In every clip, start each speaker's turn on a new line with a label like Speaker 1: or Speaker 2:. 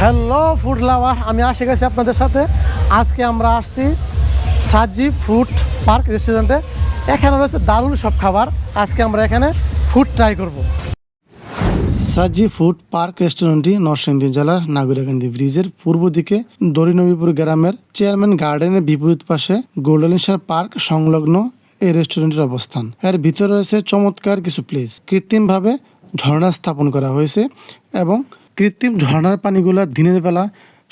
Speaker 1: Hello food lover, আমি আসে গেছি আপনাদের সাথে। আজকে আমরা আসছি সাজি ফুড পার্ক রেস্টুরেন্টে। এখানে রয়েছে দারুণ সব খাবার। আজকে আমরা এখানে ফুড ট্রাই করব। সাজি ফুড পার্ক রেস্টুরেন্টটি নরসিংদী জেলার নাগুরাকান্দি ব্রিজের পূর্ব দিকে দরিনবীপুর গ্রামের চেয়ারম্যান গার্ডেনের বিপরীত পাশে গোল্ডেনসার পার্ক সংলগ্ন এই রেস্টুরেন্টের অবস্থান। এর ভিতরে রয়েছে চমৎকার কিছু প্লেস। কৃত্রিমভাবে ঝর্ণা স্থাপন করা হয়েছে এবং কৃত্রিম ঝর্ণার পানিগুলো দিনের বেলা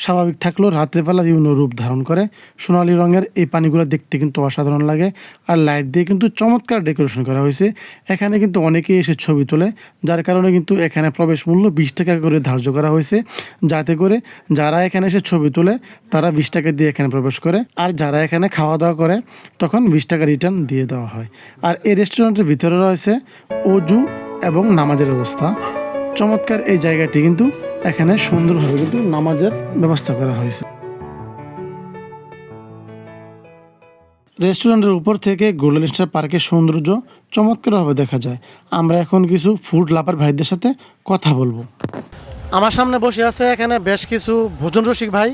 Speaker 1: স্বাভাবিক থাকলেও রাত্রের বেলা বিভিন্ন রূপ ধারণ করে। সোনালী রঙের এই পানিগুলো দেখতে কিন্তু অসাধারণ লাগে। আর লাইট দিয়ে কিন্তু চমৎকার ডেকোরেশন করা হয়েছে। এখানে কিন্তু অনেকেই এসে ছবি তোলে, যার কারণে কিন্তু এখানে প্রবেশ মূল্য 20 টাকা করে ধার্য করা হয়েছে, যাতে করে যারা এখানে এসে ছবি তোলে তারা 20 টাকা দিয়ে এখানে প্রবেশ করে, আর যারা এখানে খাওয়া দাওয়া করে তখন 20 টাকা রিটার্ন দিয়ে দেওয়া হয়। আর এই রেস্টুরেন্টের ভিতরে রয়েছে অজু এবং নামাজের ব্যবস্থা। চমৎকার এই জায়গাটি কিন্তু এখানে সুন্দরভাবে কিন্তু নামাজের ব্যবস্থা করা হয়েছে। রেস্টুরেন্টের উপর থেকে গোল্ডেন স্টার পার্কের সৌন্দর্য চমৎকারভাবে দেখা যায়। আমরা এখন কিছু ফুড লাভার ভাইদের সাথে কথা বলবো। আমার সামনে বসে আছে এখানে বেশ কিছু ভোজন রসিক ভাই।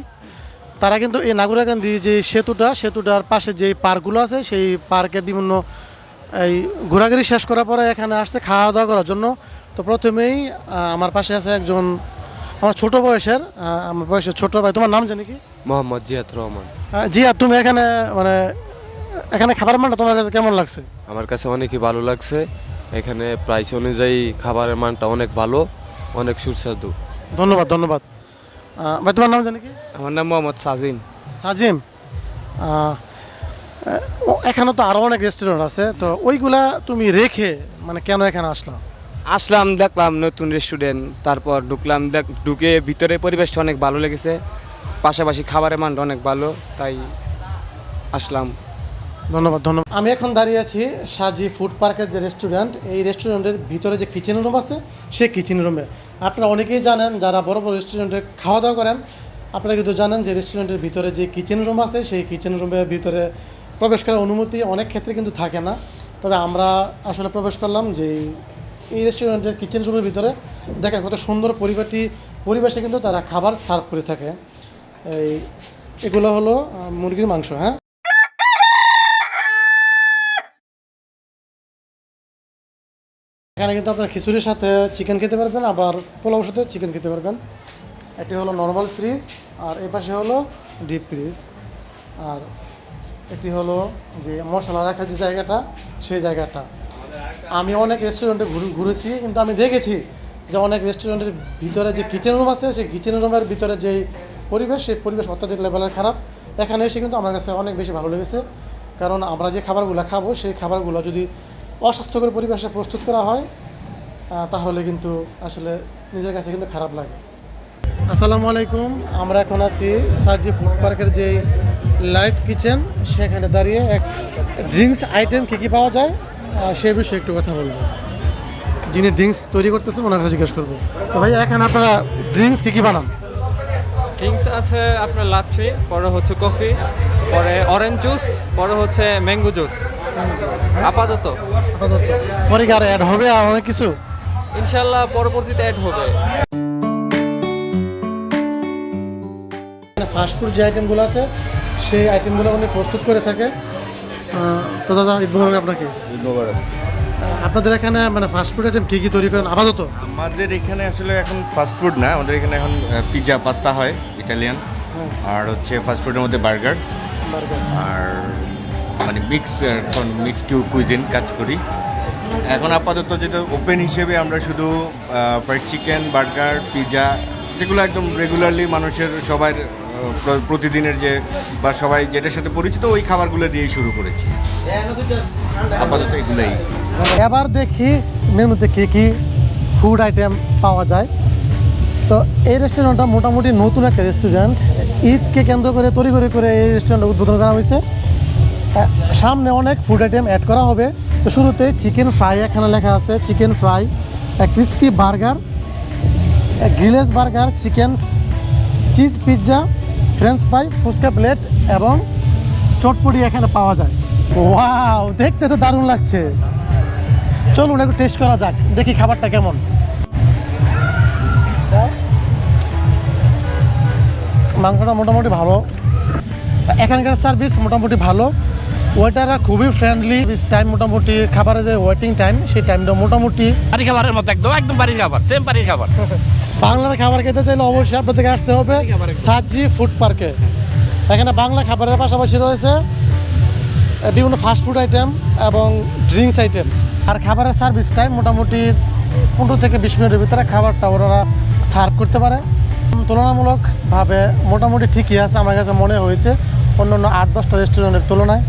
Speaker 1: তারা কিন্তু এই নাগুরাকান্দি যে সেতুটার পাশে যে পার্কগুলো আছে সেই পার্কের বিভিন্ন এই ঘোরাঘুরি শেষ করার পরে এখানে আসছে খাওয়া দাওয়া করার জন্য। তো প্রথমেই আমার পাশে আছে একজন আমার ছোট বয়সের আমার বয়সের ছোট ভাই। তোমার নাম জানি কি?
Speaker 2: মোহাম্মদ জিয়াদ রহমান।
Speaker 1: জিয়া, তুমি এখানে এখানে খাবার মানটা তোমার কাছে কেমন লাগছে?
Speaker 2: আমার কাছে অনেকই ভালো লাগছে। এখানে প্রাইস অনুযায়ী খাবারের মানটা অনেক ভালো, অনেক সুস্বাদু।
Speaker 1: ধন্যবাদ ধন্যবাদ। ভাই তোমার নাম জানি কি?
Speaker 3: আমার নাম মোহাম্মদ সাজিম।
Speaker 1: সাজিম, এখানে তো আরও অনেক রেস্টুরেন্ট আছে, তো ওইগুলা তুমি রেখে কেন এখানে
Speaker 3: আসলাম, দেখলাম নতুন রেস্টুরেন্ট, তারপর ঢুকে ভিতরে পরিবেশটা অনেক ভালো লেগেছে, পাশাপাশি খাবারের মানটা অনেক ভালো, তাই আসলাম।
Speaker 1: ধন্যবাদ ধন্যবাদ। আমি এখন দাঁড়িয়ে আছি সাজি ফুড পার্কের যে রেস্টুরেন্ট, এই রেস্টুরেন্টের ভিতরে যে কিচেন রুম আছে সেই কিচেন রুমে আপনারা অনেকেই জানেন, যারা বড় বড় রেস্টুরেন্টে খাওয়া দাওয়া করেন আপনারা কিন্তু জানেন যে রেস্টুরেন্টের ভিতরে যে কিচেন রুম আছে সেই কিচেন রুমের ভিতরে প্রবেশ করার অনুমতি অনেক ক্ষেত্রে কিন্তু থাকে না। তবে আমরা আসলে প্রবেশ করলাম যে এই রেস্টুরেন্টের কিচেন রুমের ভিতরে। দেখেন কত সুন্দর পরিবেশে কিন্তু তারা খাবার সার্ভ করে থাকে। এগুলো হলো মুরগির মাংস। হ্যাঁ, এখানে কিন্তু আপনার খিচুড়ির সাথে চিকেন খেতে পারবেন, আবার পোলাওর সাথে চিকেন খেতে পারবেন। এটি হলো নর্মাল ফ্রিজ, আর এই পাশে হলো ডিপ ফ্রিজ, আর এটি হলো যে মশলা রাখার যে জায়গাটা সেই জায়গাটা। আমি অনেক রেস্টুরেন্টে ঘুরেছি, কিন্তু আমি দেখেছি যে অনেক রেস্টুরেন্টের ভিতরে যে কিচেন রুম আছে সেই কিচেন রুমের ভিতরে যেই পরিবেশ সেই পরিবেশ অত্যাধিক লেভেলের খারাপ। এখানে এসে কিন্তু আমার কাছে অনেক বেশি ভালো লেগেছে, কারণ আমরা যে খাবারগুলো খাবো সেই খাবারগুলো যদি অস্বাস্থ্যকর পরিবেশে প্রস্তুত করা হয় তাহলে কিন্তু আসলে নিজের কাছে কিন্তু খারাপ লাগে। আসসালামু আলাইকুম, আমরা এখন আছি সাজি ফুড পার্কের যে লাইভ কিচেন, সেখানে দাঁড়িয়ে এক ড্রিঙ্কস আইটেম কী কী পাওয়া যায় সেই বিষয়ে একটু কথা বলবো। যিনি ড্রিঙ্কস তৈরি করতেছেন ওনার কাছে জিজ্ঞেস করবো। তো ভাই, এখানে আপনারা ড্রিঙ্কস কী কী বানান?
Speaker 4: ড্রিঙ্কস আছে আপনার লাচ্ছি, পরে হচ্ছে কফি, পরে অরেঞ্জ জুস, পরে হচ্ছে ম্যাঙ্গো জুস। আপাতত
Speaker 1: পরে কি আর অ্যাড হবে আর অনেক কিছু?
Speaker 4: ইনশাল্লাহ পরবর্তীতে অ্যাড হবে।
Speaker 1: ফাস্টফুড যে আইটেমগুলো আছে সেই আইটেমগুলো উনি প্রস্তুত করে থাকে। তো দাদা, ঈদ মোবারক আপনাকে।
Speaker 5: ঈদ মোবারক।
Speaker 1: আপনাদের এখানে ফাস্টফুড আইটেম কী কী তৈরি করেন আপাতত?
Speaker 5: আমাদের এখানে আসলে এখন ফাস্টফুড না, আমাদের এখানে এখন পিৎজা পাস্তা হয় ইটালিয়ান, আর হচ্ছে ফাস্টফুডের মধ্যে বার্গার, আর মিক্স কুইজিন কাজ করি। এখন আপাতত যেটা ওপেন হিসেবে আমরা শুধু ফ্রাইড চিকেন, বার্গার, পিৎজা, যেগুলো একদম রেগুলারলি মানুষের সবার প্রতিদিনের যে বা সবাই যেটার সাথে পরিচিত ওই খাবারগুলো দিয়েই শুরু করেছি। আপাতত এগুলোই।
Speaker 1: এবার দেখি মেনুতে কী কী ফুড আইটেম পাওয়া যায়। তো এই রেস্টুরেন্টটা মোটামুটি নতুন একটা রেস্টুরেন্ট, ঈদকে কেন্দ্র করে তৈরি করে এই রেস্টুরেন্টটা উদ্বোধন করা হয়েছে। সামনে অনেক ফুড আইটেম অ্যাড করা হবে। তো শুরুতে চিকেন ফ্রাই এখানে লেখা আছে, chicken fry, crispy burger, grilled burger, chicken cheese pizza, french fry, fuchka plate এবং চটপটি এখানে পাওয়া যায়। ওয়াও, দেখতে তো দারুণ লাগছে। চলুন একটু টেস্ট করা যাক, দেখি খাবারটা কেমন। মাংসটা মোটামুটি ভালো, এখানকার সার্ভিস মোটামুটি ভালো, ওয়েটাররা খুবই ফ্রেন্ডলি, টাইম মোটামুটি খাবারের যে ওয়েটিং টাইম সেই টাইমটা মোটামুটি
Speaker 6: বাড়ি খাবারের মতো একদম বাড়ির খাবার, সেম বাড়ির খাবার।
Speaker 1: বাংলার খাবার খেতে চাইলে অবশ্যই আপনাদেরকে আসতে হবে সাজি ফুড পার্কে। এখানে বাংলা খাবারের পাশাপাশি রয়েছে বিভিন্ন ফাস্টফুড আইটেম এবং ড্রিঙ্কস আইটেম। আর খাবারের সার্ভিস টাইম মোটামুটি 15 থেকে 20 মিনিটের ভিতরে খাবারটা ওরা সার্ভ করতে পারে। তুলনামূলকভাবে মোটামুটি ঠিকই আছে আমার কাছে মনে হয়েছে অন্য অন্য 8-10টা রেস্টুরেন্টের তুলনায়।